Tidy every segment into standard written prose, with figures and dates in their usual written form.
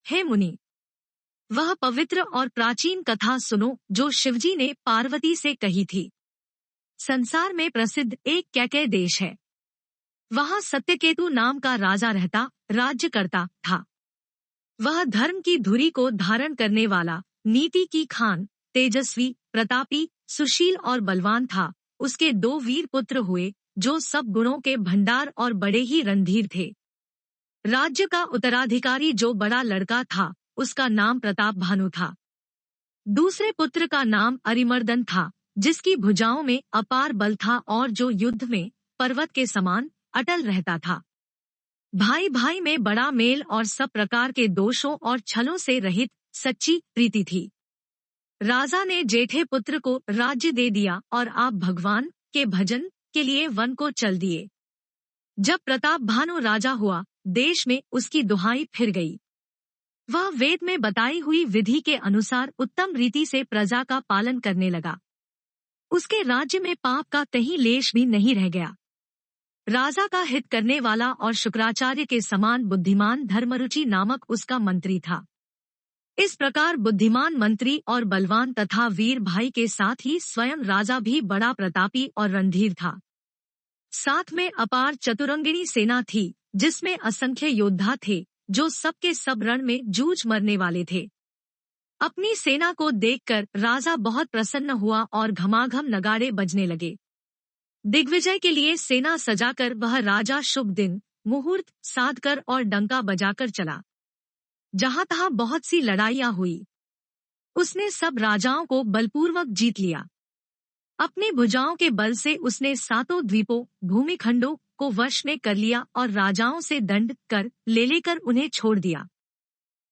हे मुनि, वह पवित्र और प्राचीन कथा सुनो जो शिवजी ने पार्वती से कही थी। संसार में प्रसिद्ध एक कैकेय देश है। वहाँ सत्यकेतु नाम का राजा राज्य करता था। वह धर्म की धुरी को धारण करने वाला, नीति की खान, तेजस्वी, प्रतापी, सुशील और बलवान था। उसके 2 वीर पुत्र हुए जो सब गुणों के भंडार और बड़े ही रणधीर थे। राज्य का उत्तराधिकारी जो बड़ा लड़का था, उसका नाम प्रताप भानु था। दूसरे पुत्र का नाम अरिमर्दन था, जिसकी भुजाओं में अपार बल था और जो युद्ध में पर्वत के समान अटल रहता था। भाई भाई में बड़ा मेल और सब प्रकार के दोषों और छलों से रहित सच्ची प्रीति थी। राजा ने जेठे पुत्र को राज्य दे दिया और आप भगवान के भजन के लिए वन को चल दिए। जब प्रताप भानु राजा हुआ, देश में उसकी दुहाई फिर गई। वह वेद में बताई हुई विधि के अनुसार उत्तम रीति से प्रजा का पालन करने लगा। उसके राज्य में पाप का कहीं लेश भी नहीं रह गया। राजा का हित करने वाला और शुक्राचार्य के समान बुद्धिमान धर्मरुचि नामक उसका मंत्री था। इस प्रकार बुद्धिमान मंत्री और बलवान तथा वीर भाई के साथ ही स्वयं राजा भी बड़ा प्रतापी और रणधीर था। साथ में अपार चतुरंगिणी सेना थी, जिसमें असंख्य योद्धा थे जो सबके सब रण में जूझ मरने वाले थे। अपनी सेना को देखकर राजा बहुत प्रसन्न हुआ और घमाघम नगाड़े बजने लगे। दिग्विजय के लिए सेना सजाकर वह राजा शुभ दिन मुहूर्त साधकर और डंका बजाकर चला। जहां तहां बहुत सी लड़ाइयां हुई। उसने सब राजाओं को बलपूर्वक जीत लिया। अपनी भुजाओं के बल से उसने 7 द्वीपों भूमिखंडों को वश में कर लिया और राजाओं से दंड कर ले लेकर उन्हें छोड़ दिया।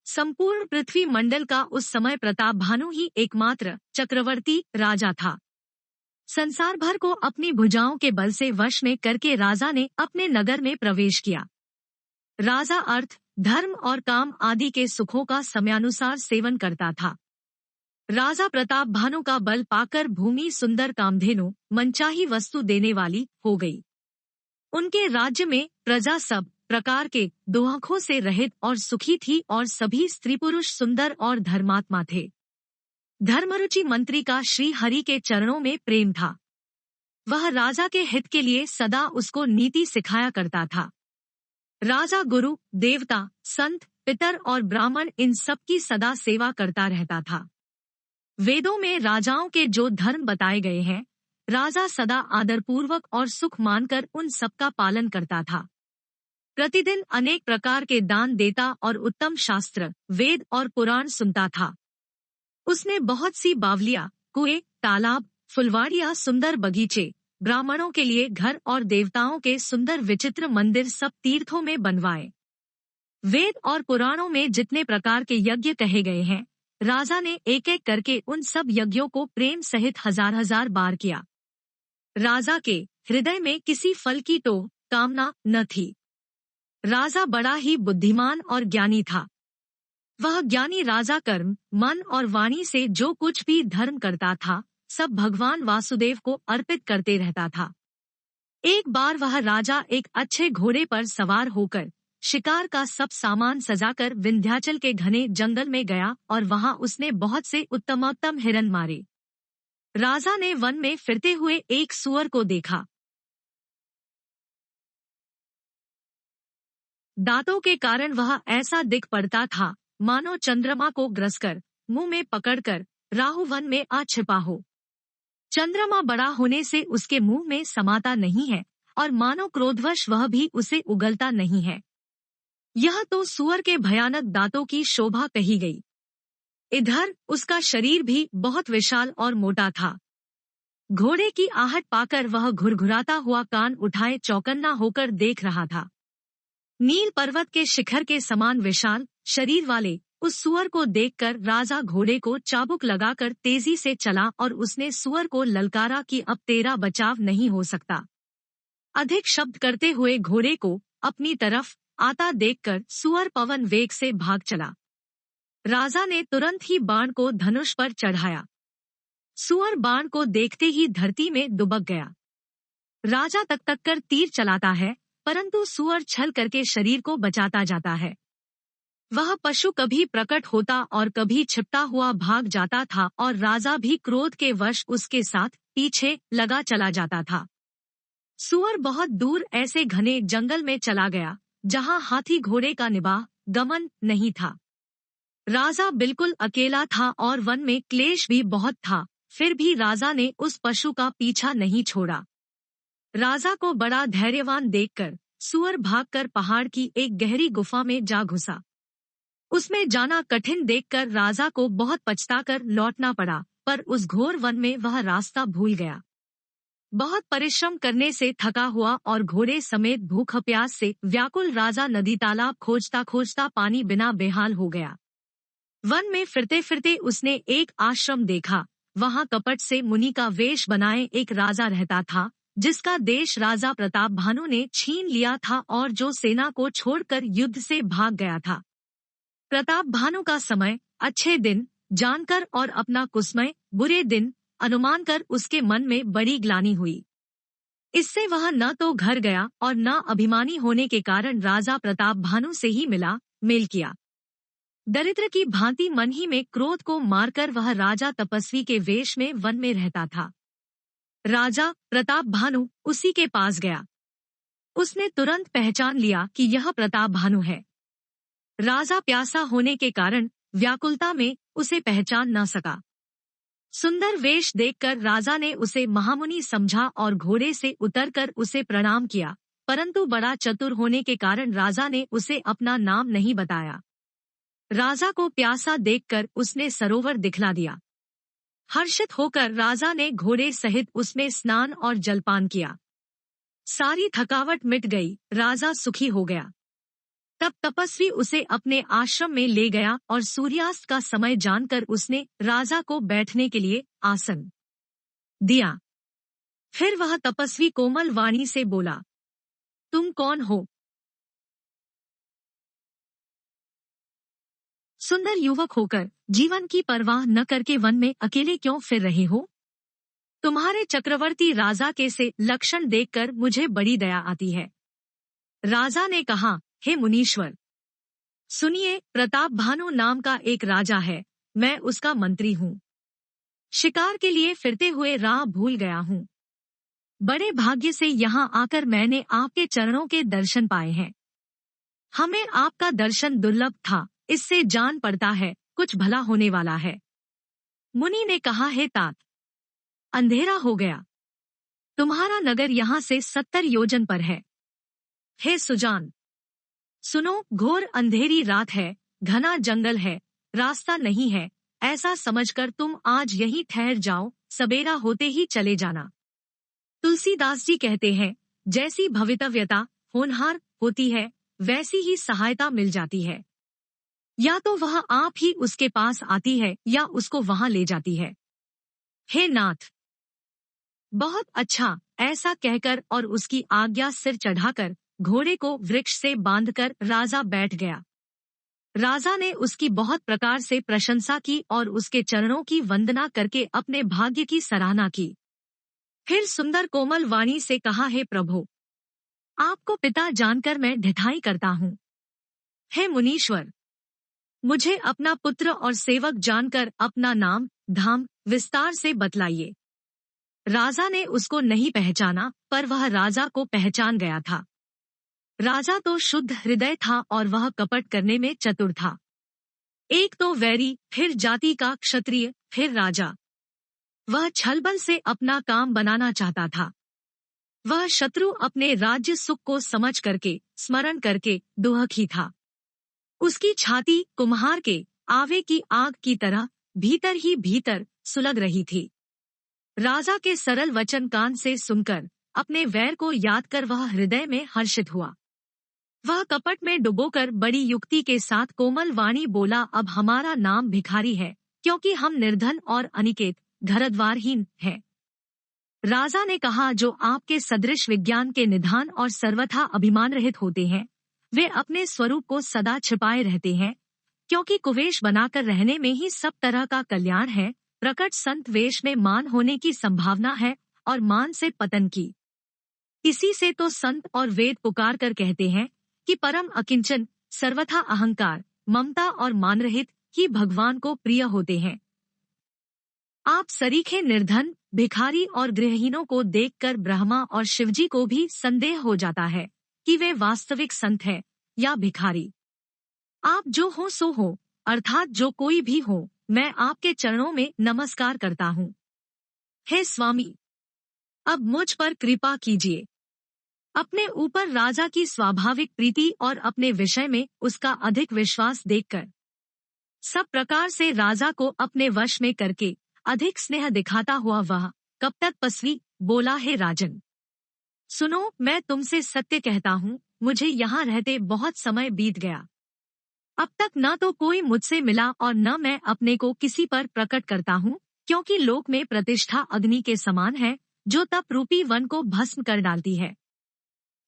संपूर्ण पृथ्वी मंडल का उस समय प्रताप भानु ही एकमात्र चक्रवर्ती राजा था। संसार भर को अपनी भुजाओं के बल से वश में करके राजा ने अपने नगर में प्रवेश किया। राजा अर्थ, धर्म और काम आदि के सुखों का समयानुसार सेवन करता था। राजा प्रताप भानु का बल पाकर भूमि सुंदर कामधेनु मनचाही वस्तु देने वाली हो गई। उनके राज्य में प्रजा सब प्रकार के दुखों से रहित और सुखी थी और सभी स्त्री पुरुष सुंदर और धर्मात्मा थे। धर्मरुचि मंत्री का श्री हरि के चरणों में प्रेम था। वह राजा के हित के लिए सदा उसको नीति सिखाया करता था। राजा गुरु, देवता, संत, पितर और ब्राह्मण इन सब की सदा सेवा करता रहता था। वेदों में राजाओं के जो धर्म बताए गए हैं, राजा सदा आदरपूर्वक और सुख मानकर उन सब का पालन करता था। प्रतिदिन अनेक प्रकार के दान देता और उत्तम शास्त्र, वेद और पुराण सुनता था। उसने बहुत सी बावलियां, कुएं, तालाब, फुलवाड़ियां, सुंदर बगीचे, ब्राह्मणों के लिए घर और देवताओं के सुंदर विचित्र मंदिर सब तीर्थों में बनवाए। वेद और पुराणों में जितने प्रकार के यज्ञ कहे गए हैं, राजा ने एक एक करके उन सब यज्ञों को प्रेम सहित 1000 बार किया। राजा के हृदय में किसी फल की तो कामना न थी। राजा बड़ा ही बुद्धिमान और ज्ञानी था। वह ज्ञानी राजा कर्म, मन और वाणी से जो कुछ भी धर्म करता था, सब भगवान वासुदेव को अर्पित करते रहता था। एक बार वह राजा एक अच्छे घोड़े पर सवार होकर शिकार का सब सामान सजाकर विंध्याचल के घने जंगल में गया और वहां उसने बहुत से उत्तमोत्तम हिरन मारे। राजा ने वन में फिरते हुए एक सूअर को देखा। दांतों के कारण वह ऐसा दिख पड़ता था मानो चंद्रमा को ग्रसकर मुंह में पकड़कर राहु वन में आ छिपा हो। चंद्रमा बड़ा होने से उसके मुंह में समाता नहीं है और मानो क्रोधवश वह भी उसे उगलता नहीं है। यह तो सूअर के भयानक दांतों की शोभा कही गई। इधर उसका शरीर भी बहुत विशाल और मोटा था। घोड़े की आहट पाकर वह घुरघुराता हुआ कान उठाए चौकन्ना होकर देख रहा था। नील पर्वत के शिखर के समान विशाल शरीर वाले उस सूअर को देखकर राजा घोड़े को चाबुक लगाकर तेजी से चला और उसने सूअर को ललकारा कि अब तेरा बचाव नहीं हो सकता। अधिक शब्द करते हुए घोड़े को अपनी तरफ आता देखकर सूअर पवन वेग से भाग चला। राजा ने तुरंत ही बाण को धनुष पर चढ़ाया। सूअर बाण को देखते ही धरती में दुबक गया। राजा तक तक कर तीर चलाता है, परंतु सूअर छल करके शरीर को बचाता जाता है। वह पशु कभी प्रकट होता और कभी छिपता हुआ भाग जाता था और राजा भी क्रोध के वश उसके साथ पीछे लगा चला जाता था। सूअर बहुत दूर ऐसे घने जंगल में चला गया जहाँ हाथी घोड़े का निवाह गमन नहीं था। राजा बिल्कुल अकेला था और वन में क्लेश भी बहुत था, फिर भी राजा ने उस पशु का पीछा नहीं छोड़ा। राजा को बड़ा धैर्यवान देखकर सूअर भागकर पहाड़ की एक गहरी गुफा में जा घुसा। उसमें जाना कठिन देखकर राजा को बहुत पछताकर लौटना पड़ा, पर उस घोर वन में वह रास्ता भूल गया। बहुत परिश्रम करने से थका हुआ और घोड़े समेत भूख प्यास से व्याकुल राजा नदी तालाब खोजता खोजता पानी बिना बेहाल हो गया। वन में फिरते फिरते उसने एक आश्रम देखा। वहाँ कपट से मुनि का वेश बनाए एक राजा रहता था, जिसका देश राजा प्रताप भानु ने छीन लिया था और जो सेना को छोड़कर युद्ध से भाग गया था। प्रताप भानु का समय अच्छे दिन जानकर और अपना कुसमय बुरे दिन अनुमान कर उसके मन में बड़ी ग्लानि हुई। इससे वह न तो घर गया और न अभिमानी होने के कारण राजा प्रताप भानु से ही मेल किया। दरिद्र की भांति मन ही में क्रोध को मारकर वह राजा तपस्वी के वेश में वन में रहता था। राजा प्रताप भानु उसी के पास गया। उसने तुरंत पहचान लिया कि यह प्रताप भानु है। राजा प्यासा होने के कारण व्याकुलता में उसे पहचान न सका। सुंदर वेश देखकर राजा ने उसे महामुनि समझा और घोड़े से उतरकर उसे प्रणाम किया, परंतु बड़ा चतुर होने के कारण राजा ने उसे अपना नाम नहीं बताया। राजा को प्यासा देखकर उसने सरोवर दिखला दिया। हर्षित होकर राजा ने घोड़े सहित उसमें स्नान और जलपान किया। सारी थकावट मिट गई, राजा सुखी हो गया। तब तपस्वी उसे अपने आश्रम में ले गया और सूर्यास्त का समय जानकर उसने राजा को बैठने के लिए आसन दिया। फिर वह तपस्वी कोमल वाणी से बोला, तुम कौन हो? सुंदर युवक होकर जीवन की परवाह न करके वन में अकेले क्यों फिर रहे हो? तुम्हारे चक्रवर्ती राजा के से लक्षण देखकर मुझे बड़ी दया आती है। राजा ने कहा, हे मुनीश्वर, सुनिए, प्रताप भानु नाम का एक राजा है, मैं उसका मंत्री हूँ। शिकार के लिए फिरते हुए राह भूल गया हूँ। बड़े भाग्य से यहाँ आकर मैंने आपके चरणों के दर्शन पाए हैं। हमें आपका दर्शन दुर्लभ था, इससे जान पड़ता है कुछ भला होने वाला है। मुनि ने कहा, हे तात, अंधेरा हो गया। तुम्हारा नगर यहाँ से 70 योजन पर है। हे सुजान, सुनो, घोर अंधेरी रात है, घना जंगल है, रास्ता नहीं है, ऐसा समझकर तुम आज यहीं ठहर जाओ, सबेरा होते ही चले जाना। तुलसीदास जी कहते हैं, जैसी भवितव्यता होनहार होती है, वैसी ही सहायता मिल जाती है। या तो वह आप ही उसके पास आती है या उसको वहां ले जाती है। हे नाथ, बहुत अच्छा, ऐसा कहकर और उसकी आज्ञा सिर चढ़ाकर घोड़े को वृक्ष से बांधकर राजा बैठ गया। राजा ने उसकी बहुत प्रकार से प्रशंसा की और उसके चरणों की वंदना करके अपने भाग्य की सराहना की। फिर सुंदर कोमल वाणी से कहा, हे प्रभु, आपको पिता जानकर मैं ढिठाई करता हूँ। हे मुनीश्वर, मुझे अपना पुत्र और सेवक जानकर अपना नाम धाम विस्तार से बतलाइए। राजा ने उसको नहीं पहचाना, पर वह राजा को पहचान गया था। राजा तो शुद्ध हृदय था और वह कपट करने में चतुर था। एक तो वैरी, फिर जाति का क्षत्रिय, फिर राजा। वह छलबल से अपना काम बनाना चाहता था। वह शत्रु अपने राज्य सुख को समझ करके स्मरण करके दुहखी था। उसकी छाती कुम्हार के आवे की आग की तरह भीतर ही भीतर सुलग रही थी। राजा के सरल वचन कान से सुनकर अपने वैर को याद कर वह हृदय में हर्षित हुआ। वह कपट में डुबोकर बड़ी युक्ति के साथ कोमल वाणी बोला, अब हमारा नाम भिखारी है, क्योंकि हम निर्धन और अनिकेत घरद्वारहीन हैं। राजा ने कहा, जो आपके सदृश विज्ञान के निधान और सर्वथा अभिमान रहित होते हैं, वे अपने स्वरूप को सदा छिपाए रहते हैं, क्योंकि कुवेश बनाकर रहने में ही सब तरह का कल्याण है। प्रकट संत वेश में मान होने की संभावना है और मान से पतन की। इसी से तो संत और वेद पुकार कर कहते हैं कि परम अकिंचन सर्वथा अहंकार ममता और मानरहित ही भगवान को प्रिय होते हैं। आप सरीखे निर्धन, भिखारी और गृहहीनों को देखकर ब्रह्मा और शिवजी को भी संदेह हो जाता है कि वे वास्तविक संत हैं या भिखारी। आप जो हो सो हो, अर्थात जो कोई भी हो, मैं आपके चरणों में नमस्कार करता हूँ। हे स्वामी, अब मुझ पर कृपा कीजिए। अपने ऊपर राजा की स्वाभाविक प्रीति और अपने विषय में उसका अधिक विश्वास देखकर सब प्रकार से राजा को अपने वश में करके अधिक स्नेह दिखाता हुआ वह कपटपस्वी बोला, हे राजन, सुनो, मैं तुमसे सत्य कहता हूँ, मुझे यहाँ रहते बहुत समय बीत गया। अब तक न तो कोई मुझसे मिला और न मैं अपने को किसी पर प्रकट करता हूँ, क्योंकि लोक में प्रतिष्ठा अग्नि के समान है जो तप रूपी वन को भस्म कर डालती है।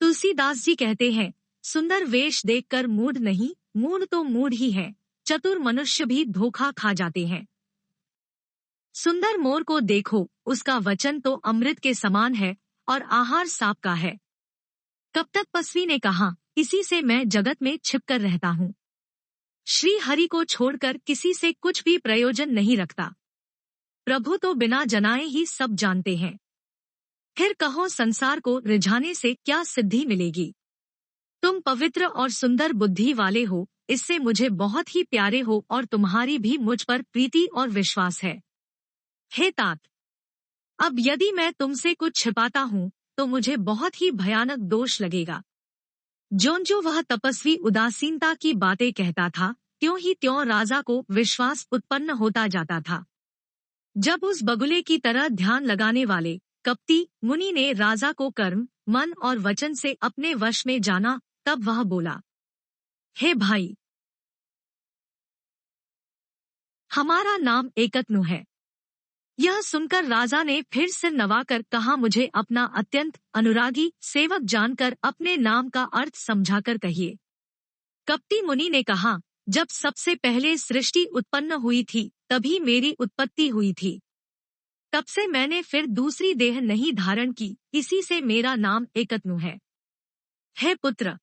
तुलसीदास जी कहते हैं, सुंदर वेश देखकर मूढ़ नहीं, मूढ़ तो मूढ़ ही है, चतुर मनुष्य भी धोखा खा जाते हैं। सुंदर मोर को देखो, उसका वचन तो अमृत के समान है और आहार सांप का है। कपटपस्वी ने कहा, इसी से मैं जगत में छिपकर रहता हूँ। श्री हरि को छोड़कर किसी से कुछ भी प्रयोजन नहीं रखता। प्रभु तो बिना जनाए ही सब जानते हैं। फिर कहो, संसार को रिझाने से क्या सिद्धि मिलेगी? तुम पवित्र और सुंदर बुद्धि वाले हो, इससे मुझे बहुत ही प्यारे हो और तुम्हारी भी मुझ पर प्रीति और विश्वास है। हे तात, अब यदि मैं तुमसे कुछ छिपाता हूँ तो मुझे बहुत ही भयानक दोष लगेगा। जो वह तपस्वी उदासीनता की बातें कहता था, त्यों ही त्यों राजा को विश्वास उत्पन्न होता जाता था। जब उस बगुले की तरह ध्यान लगाने वाले कपटी मुनि ने राजा को कर्म, मन और वचन से अपने वश में जाना, तब वह बोला, हे भाई, हमारा नाम एकत्नु है। यह सुनकर राजा ने फिर सिर नवाकर कहा, मुझे अपना अत्यंत अनुरागी सेवक जानकर अपने नाम का अर्थ समझाकर कहिए। कपटी मुनि ने कहा, जब सबसे पहले सृष्टि उत्पन्न हुई थी तभी मेरी उत्पत्ति हुई थी। तब से मैंने फिर दूसरी देह नहीं धारण की, इसी से मेरा नाम एकत्नु है। हे पुत्र,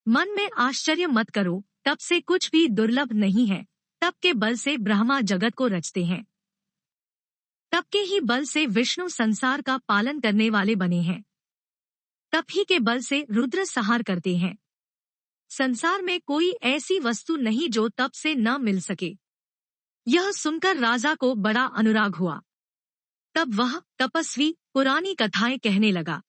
मन में आश्चर्य मत करो, तब से कुछ भी दुर्लभ नहीं है। तब के बल से ब्रह्मा जगत को रचते हैं, तब के ही बल से विष्णु संसार का पालन करने वाले बने हैं, तब ही के बल से रुद्र संहार करते हैं। संसार में कोई ऐसी वस्तु नहीं जो तप से न मिल सके। यह सुनकर राजा को बड़ा अनुराग हुआ। तब वह तपस्वी पुरानी कथाएं कहने लगा।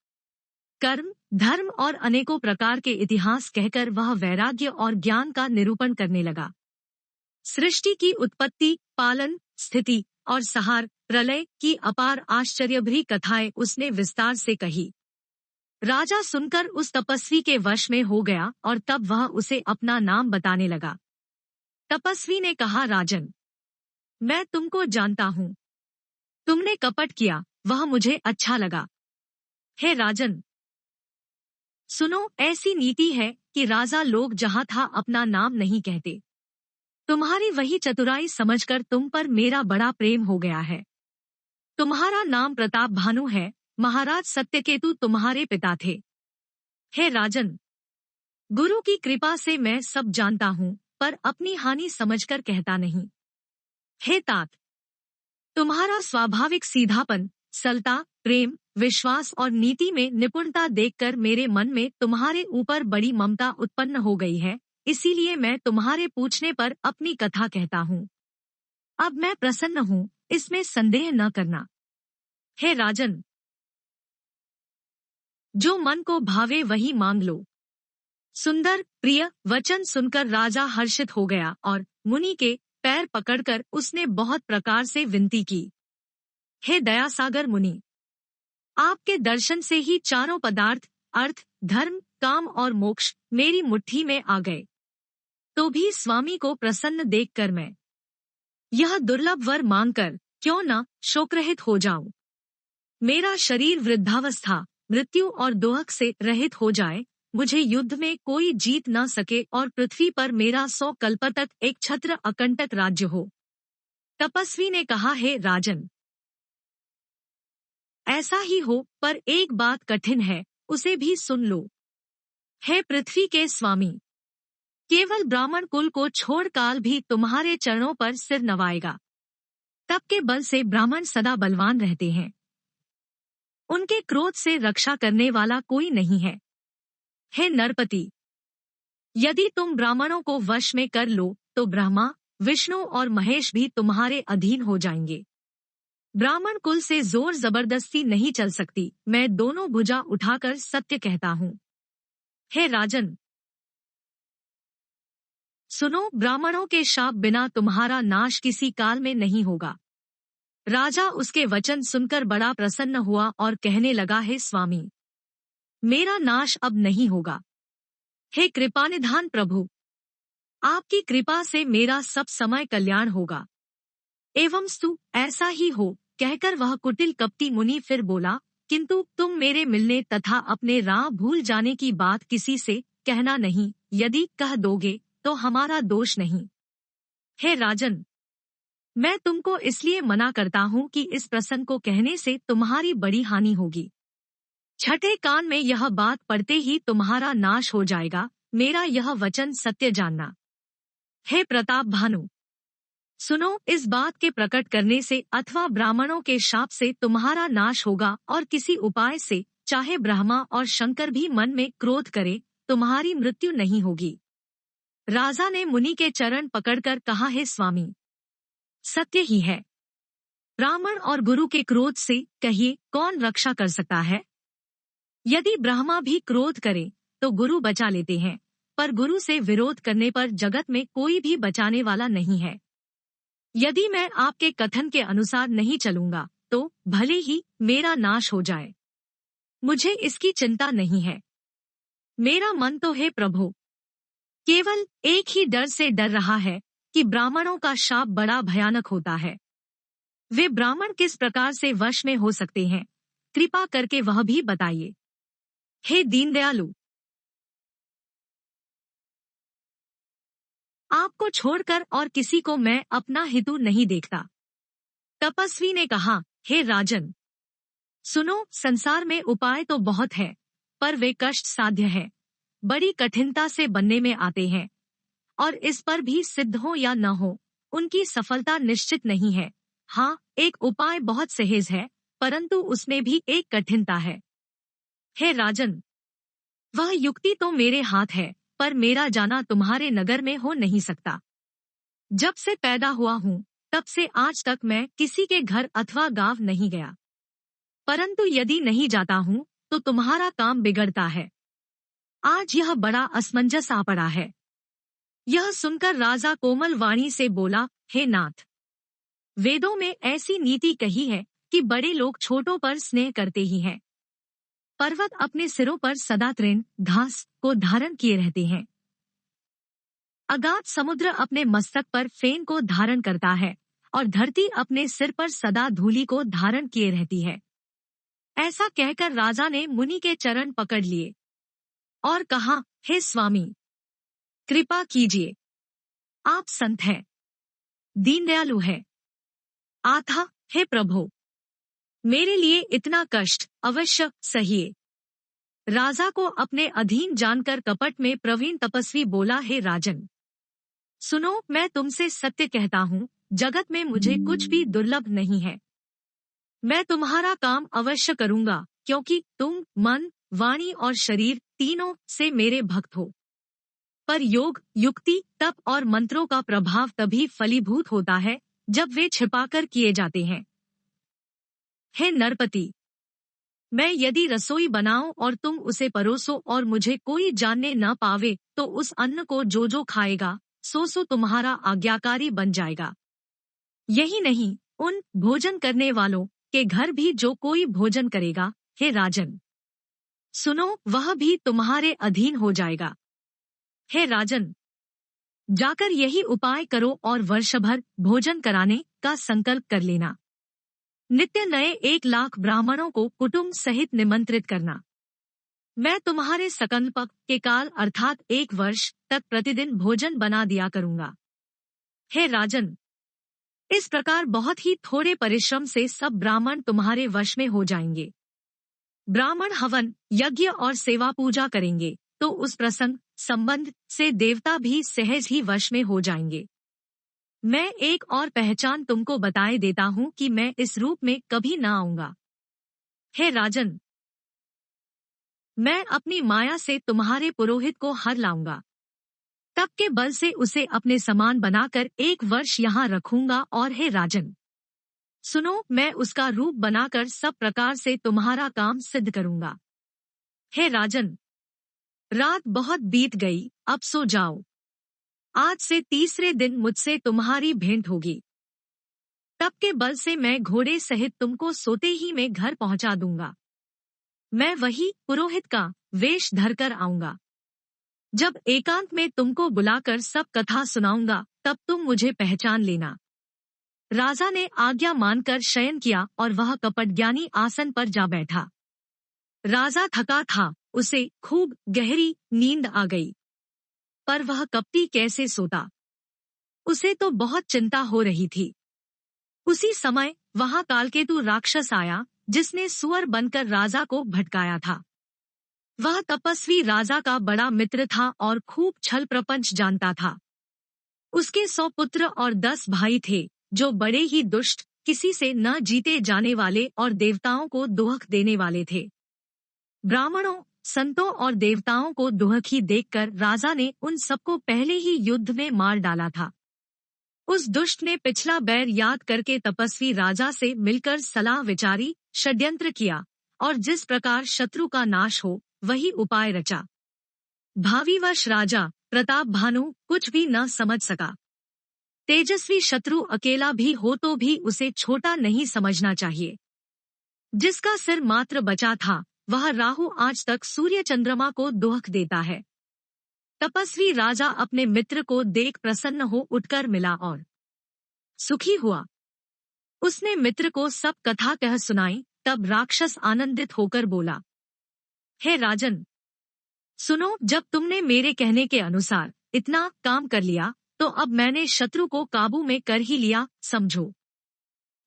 कर्म, धर्म और अनेकों प्रकार के इतिहास कहकर वह वैराग्य और ज्ञान का निरूपण करने लगा। सृष्टि की उत्पत्ति, पालन, स्थिति और संहार, प्रलय की अपार आश्चर्यभरी कथाएं उसने विस्तार से कही। राजा सुनकर उस तपस्वी के वश में हो गया और तब वह उसे अपना नाम बताने लगा। तपस्वी ने कहा, राजन, मैं तुमको जानता हूँ। तुमने कपट किया, वह मुझे अच्छा लगा। हे राजन, सुनो, ऐसी नीति है कि राजा लोग जहाँ था अपना नाम नहीं कहते। तुम्हारी वही चतुराई समझकर तुम पर मेरा बड़ा प्रेम हो गया है। तुम्हारा नाम प्रताप भानु है, महाराज सत्यकेतु तुम्हारे पिता थे। हे राजन, गुरु की कृपा से मैं सब जानता हूँ, पर अपनी हानि समझकर कहता नहीं। हे तात, तुम्हारा स्वाभाविक सीधापन, सरलता, प्रेम, विश्वास और नीति में निपुणता देखकर मेरे मन में तुम्हारे ऊपर बड़ी ममता उत्पन्न हो गई है, इसीलिए मैं तुम्हारे पूछने पर अपनी कथा कहता हूँ। अब मैं प्रसन्न हूँ, इसमें संदेह न करना। हे राजन, जो मन को भावे वही मांग लो। सुंदर प्रिय वचन सुनकर राजा हर्षित हो गया और मुनि के पैर पकड़कर उसने बहुत प्रकार से विनती की। हे दयासागर मुनि, आपके दर्शन से ही चारों पदार्थ, अर्थ, धर्म, काम और मोक्ष मेरी मुट्ठी में आ गए। तो भी स्वामी को प्रसन्न देखकर मैं यह दुर्लभ वर मांगकर क्यों न शोकरहित हो जाऊं। मेरा शरीर वृद्धावस्था, मृत्यु और दोहक से रहित हो जाए, मुझे युद्ध में कोई जीत न सके और पृथ्वी पर मेरा 100 कल्प तक एक छत्र अकंटक राज्य हो। तपस्वी ने कहा, हे राजन, ऐसा ही हो, पर एक बात कठिन है, उसे भी सुन लो। हे पृथ्वी के स्वामी, केवल ब्राह्मण कुल को छोड़ काल भी तुम्हारे चरणों पर सिर नवाएगा। तप के बल से ब्राह्मण सदा बलवान रहते हैं। उनके क्रोध से रक्षा करने वाला कोई नहीं है। हे नरपति, यदि तुम ब्राह्मणों को वश में कर लो तो ब्रह्मा, विष्णु और महेश भी तुम्हारे अधीन हो जाएंगे। ब्राह्मण कुल से जोर जबरदस्ती नहीं चल सकती। मैं दोनों भुजा उठाकर सत्य कहता हूँ। हे राजन, सुनो, ब्राह्मणों के शाप बिना तुम्हारा नाश किसी काल में नहीं होगा। राजा उसके वचन सुनकर बड़ा प्रसन्न हुआ और कहने लगा, हे स्वामी, मेरा नाश अब नहीं होगा। हे कृपानिधान प्रभु, आपकी कृपा से मेरा सब समय कल्याण होगा। एवं स्तु ऐसा ही हो, कहकर वह कुटिल कपटी मुनि फिर बोला, किंतु तुम मेरे मिलने तथा अपने राह भूल जाने की बात किसी से कहना नहीं। यदि कह दोगे तो हमारा दोष नहीं। हे राजन, मैं तुमको इसलिए मना करता हूँ कि इस प्रसंग को कहने से तुम्हारी बड़ी हानि होगी। छठे कान में यह बात पड़ते ही तुम्हारा नाश हो जाएगा। मेरा यह वचन सत्य जानना। हे प्रताप भानु, सुनो, इस बात के प्रकट करने से अथवा ब्राह्मणों के शाप से तुम्हारा नाश होगा और किसी उपाय से, चाहे ब्रह्मा और शंकर भी मन में क्रोध करे, तुम्हारी मृत्यु नहीं होगी। राजा ने मुनि के चरण पकड़कर कहा, हे स्वामी, सत्य ही है। ब्राह्मण और गुरु के क्रोध से कहिए कौन रक्षा कर सकता है। यदि ब्रह्मा भी क्रोध करे तो गुरु बचा लेते हैं, पर गुरु से विरोध करने पर जगत में कोई भी बचाने वाला नहीं है। यदि मैं आपके कथन के अनुसार नहीं चलूंगा तो भले ही मेरा नाश हो जाए, मुझे इसकी चिंता नहीं है। मेरा मन तो है प्रभु, केवल एक ही डर से डर रहा है कि ब्राह्मणों का शाप बड़ा भयानक होता है। वे ब्राह्मण किस प्रकार से वश में हो सकते हैं, कृपा करके वह भी बताइए। हे दीनदयालु, आपको छोड़कर और किसी को मैं अपना हितु नहीं देखता। तपस्वी ने कहा, हे राजन, सुनो, संसार में उपाय तो बहुत है, पर वे कष्ट साध्य है, बड़ी कठिनता से बनने में आते हैं, और इस पर भी सिद्ध हो या न हो, उनकी सफलता निश्चित नहीं है। हाँ, एक उपाय बहुत सहज है, परंतु उसमें भी एक कठिनता है। हे राजन, वह युक्ति तो मेरे हाथ है, पर मेरा जाना तुम्हारे नगर में हो नहीं सकता। जब से पैदा हुआ हूँ तब से आज तक मैं किसी के घर अथवा गांव नहीं गया, परंतु यदि नहीं जाता हूँ तो तुम्हारा काम बिगड़ता है। आज यह बड़ा असमंजस आ पड़ा है। यह सुनकर राजा कोमल वाणी से बोला, हे नाथ, वेदों में ऐसी नीति कही है कि बड़े लोग छोटों पर स्नेह करते ही हैं। पर्वत अपने सिरों पर सदा तृण घास को धारण किए रहते हैं। अगाध समुद्र अपने मस्तक पर फेन को धारण करता है और धरती अपने सिर पर सदा धूलि को धारण किए रहती है। ऐसा कहकर राजा ने मुनि के चरण पकड़ लिए और कहा, हे स्वामी, कृपा कीजिए, आप संत हैं, दीनदयालु है। आथा, हे प्रभु, मेरे लिए इतना कष्ट अवश्य सहिए। राजा को अपने अधीन जानकर कपट में प्रवीण तपस्वी बोला, हे राजन, सुनो, मैं तुमसे सत्य कहता हूँ, जगत में मुझे कुछ भी दुर्लभ नहीं है। मैं तुम्हारा काम अवश्य करूँगा, क्योंकि तुम मन, वाणी और शरीर तीनों से मेरे भक्त हो। पर योग, युक्ति, तप और मंत्रों का प्रभाव तभी फलीभूत होता है जब वे छिपाकर किए जाते हैं। हे नरपति, मैं यदि रसोई बनाऊं और तुम उसे परोसो और मुझे कोई जानने न पावे तो उस अन्न को जो जो खाएगा सो तुम्हारा आज्ञाकारी बन जाएगा। यही नहीं, उन भोजन करने वालों के घर भी जो कोई भोजन करेगा, हे राजन, सुनो, वह भी तुम्हारे अधीन हो जाएगा। हे राजन, जाकर यही उपाय करो और वर्षभर भोजन कराने का संकल्प कर लेना। नित्य नए 1,00,000 ब्राह्मणों को कुटुंब सहित निमंत्रित करना। मैं तुम्हारे संकल्प के काल अर्थात 1 वर्ष तक प्रतिदिन भोजन बना दिया करूंगा। हे राजन, इस प्रकार बहुत ही थोड़े परिश्रम से सब ब्राह्मण तुम्हारे वश में हो जाएंगे। ब्राह्मण हवन, यज्ञ और सेवा पूजा करेंगे तो उस प्रसंग संबंध से देवता भी सहज ही वश में हो जाएंगे। मैं एक और पहचान तुमको बताए देता हूँ कि मैं इस रूप में कभी न आऊंगा। हे राजन, मैं अपनी माया से तुम्हारे पुरोहित को हर लाऊंगा। तप के बल से उसे अपने समान बनाकर 1 वर्ष यहाँ रखूंगा। और हे राजन, सुनो, मैं उसका रूप बनाकर सब प्रकार से तुम्हारा काम सिद्ध करूंगा। हे राजन, रात बहुत बीत गई, अब सो जाओ। आज से तीसरे दिन मुझसे तुम्हारी भेंट होगी। तप के बल से मैं घोड़े सहित तुमको सोते ही में घर पहुंचा दूंगा। मैं वही पुरोहित का वेश धरकर आऊंगा। जब एकांत में तुमको बुलाकर सब कथा सुनाऊंगा, तब तुम मुझे पहचान लेना। राजा ने आज्ञा मानकर शयन किया और वह कपटज्ञानी आसन पर जा बैठा। राजा थका था, उसे खूब गहरी नींद आ गई। पर वह कपटी कैसे सोता, उसे तो बहुत चिंता हो रही थी। उसी समय वहां कालकेतु राक्षस आया, जिसने सुअर बनकर राजा को भटकाया था। वह तपस्वी राजा का बड़ा मित्र था और खूब छल प्रपंच जानता था। उसके 100 पुत्र और 10 भाई थे, जो बड़े ही दुष्ट, किसी से न जीते जाने वाले और देवताओं को दुहक देने वाले थे। ब्राह्मणों, संतों और देवताओं को दुहखी देखकर राजा ने उन सबको पहले ही युद्ध में मार डाला था। उस दुष्ट ने पिछला बैर याद करके तपस्वी राजा से मिलकर सलाह विचारी, षड्यंत्र किया और जिस प्रकार शत्रु का नाश हो वही उपाय रचा। भावीवश राजा प्रताप भानु कुछ भी न समझ सका। तेजस्वी शत्रु अकेला भी हो तो भी उसे छोटा नहीं समझना चाहिए। जिसका सिर मात्र बचा था, वह राहु आज तक सूर्य चंद्रमा को दुहक देता है। तपस्वी राजा अपने मित्र को देख प्रसन्न हो उठकर मिला और सुखी हुआ। उसने मित्र को सब कथा कह सुनाई। तब राक्षस आनंदित होकर बोला, हे राजन, सुनो, जब तुमने मेरे कहने के अनुसार इतना काम कर लिया, तो अब मैंने शत्रु को काबू में कर ही लिया, समझो।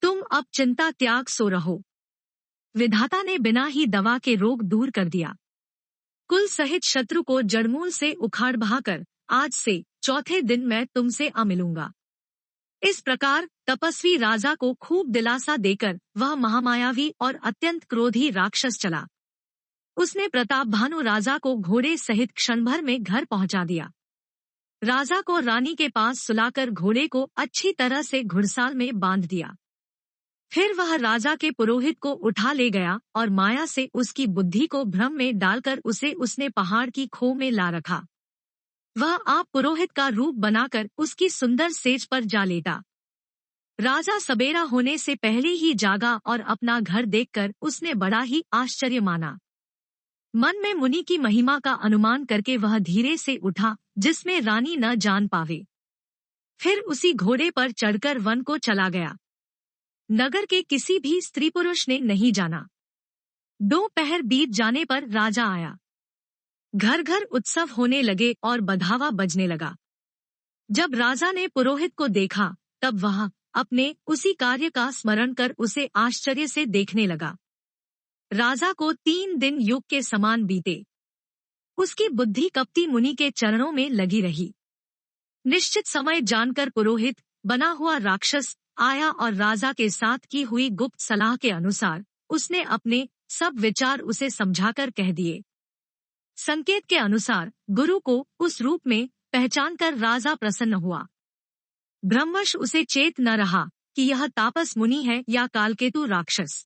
तुम अब चिंता त्याग सो रहो। विधाता ने बिना ही दवा के रोग दूर कर दिया। कुल सहित शत्रु को जड़मूल से उखाड़ बहाकर आज से चौथे दिन मैं तुमसे आ मिलूंगा। इस प्रकार तपस्वी राजा को खूब दिलासा देकर वह महामायावी और अत्यंत क्रोधी राक्षस चला। उसने प्रताप भानु राजा को घोड़े सहित क्षण भर में घर पहुंचा दिया। राजा को रानी के पास सुलाकर घोड़े को अच्छी तरह से घुड़साल में बांध दिया। फिर वह राजा के पुरोहित को उठा ले गया और माया से उसकी बुद्धि को भ्रम में डालकर उसने पहाड़ की खो में ला रखा। वह आप पुरोहित का रूप बनाकर उसकी सुंदर सेज पर जा लेटा। राजा सबेरा होने से पहले ही जागा और अपना घर देखकर उसने बड़ा ही आश्चर्य माना। मन में मुनि की महिमा का अनुमान करके वह धीरे से उठा, जिसमें रानी न जान पावे। फिर उसी घोड़े पर चढ़कर वन को चला गया। नगर के किसी भी स्त्री पुरुष ने नहीं जाना। 2 पहर बीत जाने पर राजा आया। घर घर उत्सव होने लगे और बधावा बजने लगा। जब राजा ने पुरोहित को देखा, तब वह अपने उसी कार्य का स्मरण कर उसे आश्चर्य से देखने लगा। राजा को 3 दिन युग के समान बीते। उसकी बुद्धि कपटी मुनि के चरणों में लगी रही। निश्चित समय जानकर पुरोहित बना हुआ राक्षस आया और राजा के साथ की हुई गुप्त सलाह के अनुसार उसने अपने सब विचार उसे समझाकर कह दिए। संकेत के अनुसार गुरु को उस रूप में पहचानकर राजा प्रसन्न हुआ। ब्रह्मवश उसे चेत न रहा कि यह तापस मुनि है या कालकेतु राक्षस।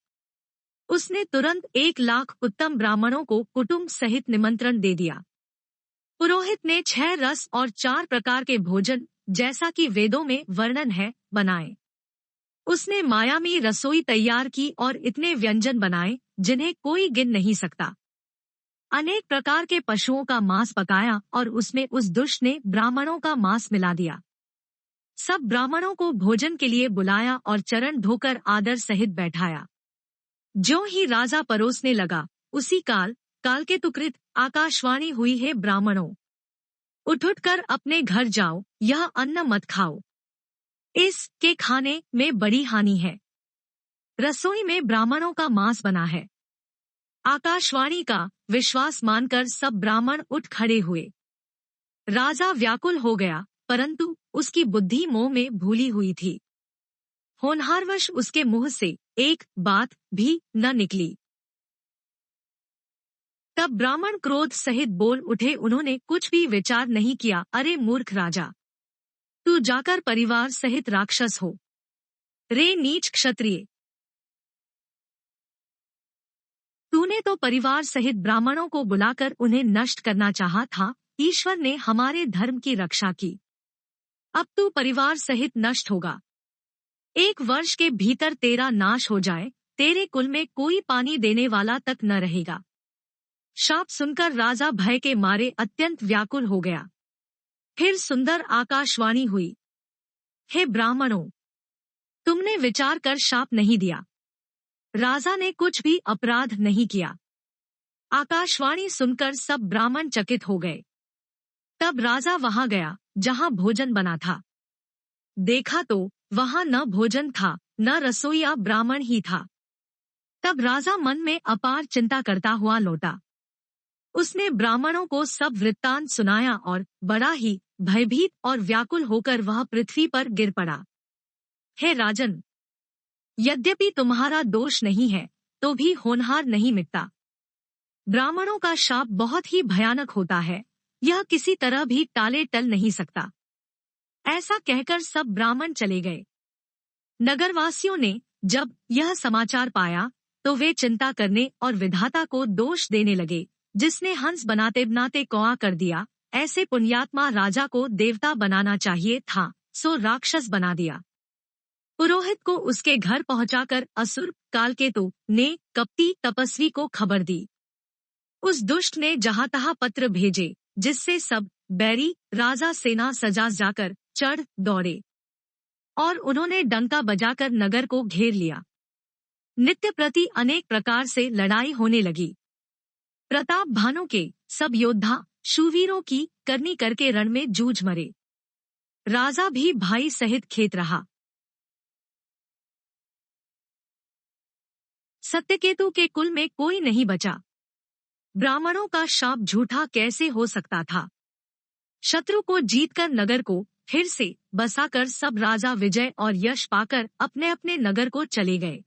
उसने तुरंत 1 लाख उत्तम ब्राह्मणों को कुटुंब सहित निमंत्रण दे दिया। पुरोहित ने 6 रस और 4 प्रकार के भोजन, जैसा कि वेदों में वर्णन है, बनाए। उसने मायामी रसोई तैयार की और इतने व्यंजन बनाए जिन्हें कोई गिन नहीं सकता। अनेक प्रकार के पशुओं का मांस पकाया और उसमें उस दुष्ट ने ब्राह्मणों का मांस मिला दिया। सब ब्राह्मणों को भोजन के लिए बुलाया और चरण धोकर आदर सहित बैठाया। ज्यों ही राजा परोसने लगा, उसी कालकेतुकृत आकाशवाणी हुई, है ब्राह्मणों, उठ कर अपने घर जाओ, यह अन्न मत खाओ। इसके खाने में बड़ी हानि है। रसोई में ब्राह्मणों का मांस बना है। आकाशवाणी का विश्वास मानकर सब ब्राह्मण उठ खड़े हुए। राजा व्याकुल हो गया, परंतु उसकी बुद्धि मोह में भूली हुई थी। होनहारवश उसके मुंह से एक बात भी न निकली। तब ब्राह्मण क्रोध सहित बोल उठे, उन्होंने कुछ भी विचार नहीं किया। अरे मूर्ख राजा, तू जाकर परिवार सहित राक्षस हो। रे नीच क्षत्रिय, तूने तो परिवार सहित ब्राह्मणों को बुलाकर उन्हें नष्ट करना चाहा था। ईश्वर ने हमारे धर्म की रक्षा की, अब तू परिवार सहित नष्ट होगा। 1 वर्ष के भीतर तेरा नाश हो जाए, तेरे कुल में कोई पानी देने वाला तक न रहेगा। शाप सुनकर राजा भय के मारे अत्यंत व्याकुल हो गया। फिर सुंदर आकाशवाणी हुई, हे ब्राह्मणों, तुमने विचार कर शाप नहीं दिया। राजा ने कुछ भी अपराध नहीं किया। आकाशवाणी सुनकर सब ब्राह्मण चकित हो गए। तब राजा वहां गया जहां भोजन बना था। देखा तो वहां न भोजन था, न रसोइया ब्राह्मण ही था। तब राजा मन में अपार चिंता करता हुआ लौटा। उसने ब्राह्मणों को सब वृत्तांत सुनाया और बड़ा ही भयभीत और व्याकुल होकर वह पृथ्वी पर गिर पड़ा। हे राजन, यद्यपि तुम्हारा दोष नहीं है, तो भी होनहार नहीं मिटता। ब्राह्मणों का शाप बहुत ही भयानक होता है, यह किसी तरह भी टाले टल नहीं सकता। ऐसा कहकर सब ब्राह्मण चले गए। नगरवासियों ने जब यह समाचार पाया तो वे चिंता करने और विधाता को दोष देने लगे, जिसने हंस बनाते बनाते कौआ कर दिया, ऐसे पुण्यात्मा राजा को देवता बनाना चाहिए था, सो राक्षस बना दिया। पुरोहित को उसके घर पहुंचाकर असुर कालकेतु ने कपटी तपस्वी को खबर दी। उस दुष्ट ने जहां तहां पत्र भेजे, जिससे सब बैरी राजा सेना सजा जाकर चढ़ दौड़े और उन्होंने डंका बजाकर नगर को घेर लिया। नित्य प्रति अनेक प्रकार से लड़ाई होने लगी। प्रताप भानु के सब योद्धा शूरवीरों की करनी करके रण में जूझ मरे। राजा भी भाई सहित खेत रहा। सत्यकेतु के कुल में कोई नहीं बचा। ब्राह्मणों का शाप झूठा कैसे हो सकता था। शत्रु को जीतकर नगर को फिर से बसाकर सब राजा विजय और यश पाकर अपने अपने नगर को चले गए।